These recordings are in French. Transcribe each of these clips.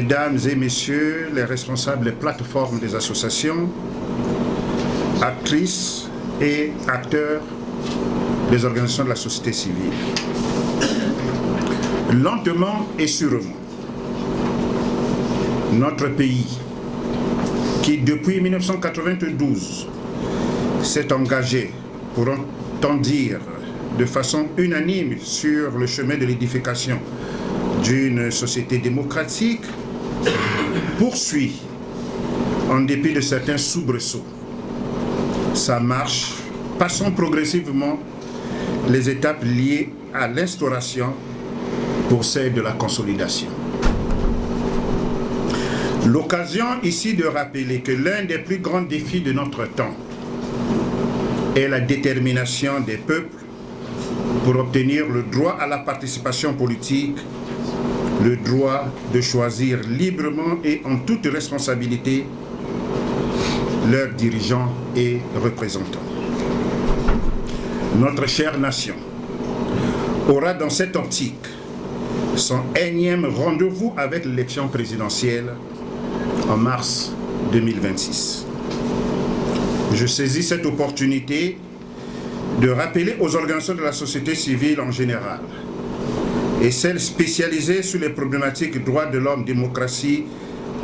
Mesdames et Messieurs les responsables des plateformes des associations, actrices et acteurs des organisations de la société civile. Lentement et sûrement, notre pays, qui depuis 1992 s'est engagé, pour autant dire de façon unanime, sur le chemin de l'édification d'une société démocratique, poursuit, en dépit de certains soubresauts, sa marche, passant progressivement les étapes liées à l'instauration pour celle de la consolidation. L'occasion ici de rappeler que l'un des plus grands défis de notre temps est la détermination des peuples pour obtenir le droit à la participation politique, le droit de choisir librement et en toute responsabilité leurs dirigeants et représentants. Notre chère nation aura dans cette optique son énième rendez-vous avec l'élection présidentielle en mars 2026. Je saisis cette opportunité de rappeler aux organisations de la société civile en général et celles spécialisées sur les problématiques droits de l'homme, démocratie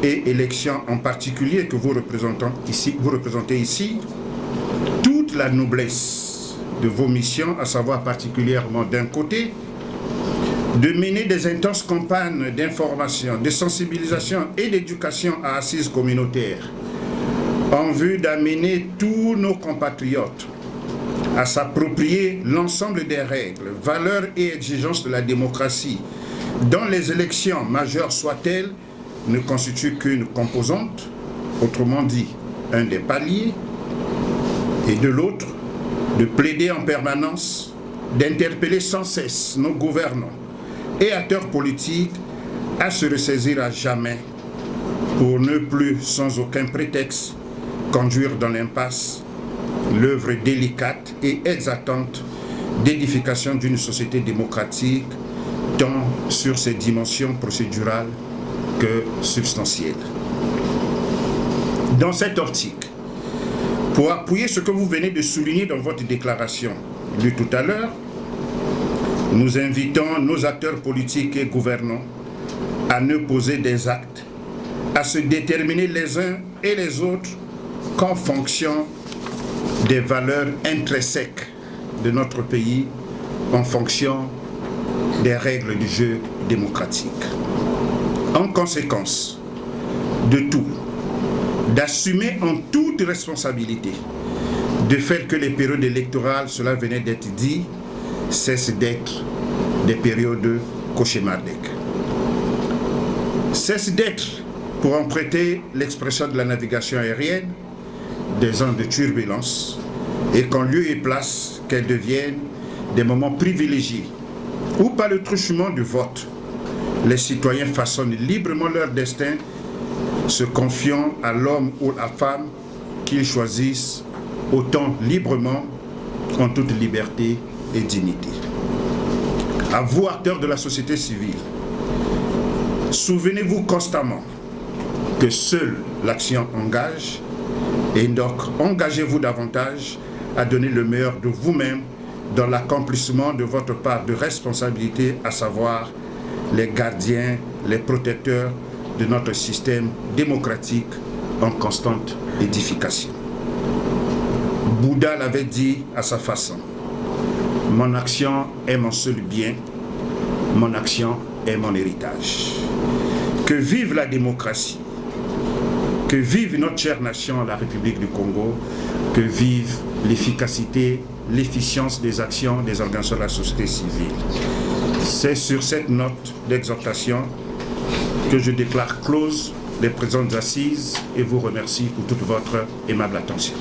et élections en particulier que vous représentez ici, toute la noblesse de vos missions, à savoir particulièrement d'un côté, de mener des intenses campagnes d'information, de sensibilisation et d'éducation à assises communautaires en vue d'amener tous nos compatriotes à s'approprier l'ensemble des règles, valeurs et exigences de la démocratie, dont les élections, majeures soient-elles, ne constituent qu'une composante, autrement dit, un des paliers, et de l'autre, de plaider en permanence, d'interpeller sans cesse nos gouvernants et acteurs politiques à se ressaisir à jamais pour ne plus, sans aucun prétexte, conduire dans l'impasse l'œuvre délicate et exaltante d'édification d'une société démocratique, tant sur ses dimensions procédurales que substantielles. Dans cette optique, pour appuyer ce que vous venez de souligner dans votre déclaration lue tout à l'heure, nous invitons nos acteurs politiques et gouvernants à ne poser des actes, à se déterminer les uns et les autres qu'en fonction des valeurs intrinsèques de notre pays, en fonction des règles du jeu démocratique. En conséquence de tout, d'assumer en toute responsabilité de fait que les périodes électorales, cela venait d'être dit, cessent d'être des périodes cauchemardesques. Cessent d'être, pour emprunter l'expression de la navigation aérienne, des ans de turbulence, et qu'en lieu et place qu'elles deviennent des moments privilégiés où, par le truchement du vote, les citoyens façonnent librement leur destin, se confiant à l'homme ou à la femme qu'ils choisissent autant librement, en toute liberté et dignité. À vous, acteurs de la société civile, souvenez-vous constamment que seule l'action engage, et donc engagez-vous davantage à donner le meilleur de vous-même dans l'accomplissement de votre part de responsabilité, à savoir les gardiens, les protecteurs de notre système démocratique en constante édification. Bouddha l'avait dit à sa façon: « Mon action est mon seul bien, mon action est mon héritage. » Que vive la démocratie, que vive notre chère nation, la République du Congo, que vive l'efficacité, l'efficience des actions des organisations de la société civile. C'est sur cette note d'exhortation que je déclare close les présentes assises et vous remercie pour toute votre aimable attention.